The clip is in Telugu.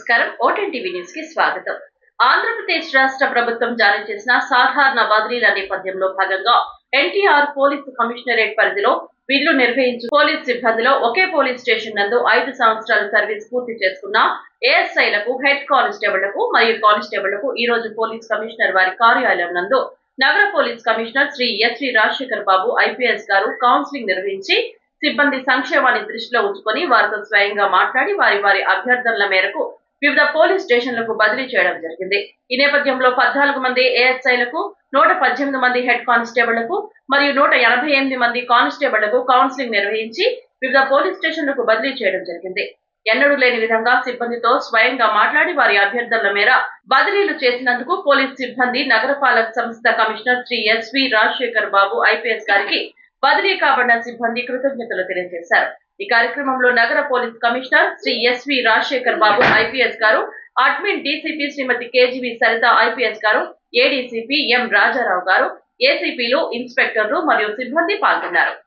నమస్కారం. ఓటెన్ టీవీ న్యూస్ కి స్వాగతం. ఆంధ్రప్రదేశ్ రాష్ట్ర ప్రభుత్వం జారీ చేసిన సాధారణ బదిలీల నేపథ్యంలో భాగంగా ఎన్టీఆర్ పోలీసు కమిషనరేట్ పరిధిలో విధులు నిర్వహించు పోలీస్ సిబ్బందిలో ఒకే పోలీస్ స్టేషన్ నందు 5 సంవత్సరాల సర్వీస్ పూర్తి చేసుకున్న ఏఎస్ఐలకు, హెడ్ కానిస్టేబుళ్లకు మరియు కానిస్టేబుళ్లకు ఈ రోజు పోలీస్ కమిషనర్ వారి కార్యాలయం నందు నగర police commissioner Shri SV Rajasekhar Babu IPS గారు కౌన్సిలింగ్ నిర్వహించి సిబ్బంది సంక్షేమాన్ని దృష్టిలో ఉంచుకొని వారితో స్వయంగా మాట్లాడి వారి అభ్యర్థనల మేరకు వివిధ పోలీస్ స్టేషన్లకు బదిలీ చేయడం జరిగింది. ఈ నేపథ్యంలో 14 మంది ఏఎస్ఐలకు, 118 మంది హెడ్ కానిస్టేబుళ్లకు మరియు 188 మంది కానిస్టేబుళ్లకు కౌన్సిలింగ్ నిర్వహించి వివిధ పోలీస్ స్టేషన్లకు బదిలీ చేయడం జరిగింది. ఎన్నడూ లేని విధంగా సిబ్బందితో స్వయంగా మాట్లాడి వారి అభ్యర్థనల మేర బదిలీలు చేసినందుకు పోలీస్ సిబ్బంది నగరపాలక సంస్థ commissioner Shri SV Rajasekhar Babu IPS గారికి బదిలీ కాబడిన సిబ్బంది కృతజ్ఞతలు తెలియజేశారు. ఈ కార్యక్రమంలో నగర police commissioner Shri SV Rajasekhar Babu IPS గారు, admin DCP Shrimati KGV Saritha IPS గారు, ఏడీసీపీ ఎం రాజారావు గారు, ఏసీపీలు, ఇన్స్పెక్టర్లు మరియు సిబ్బంది పాల్గొన్నారు.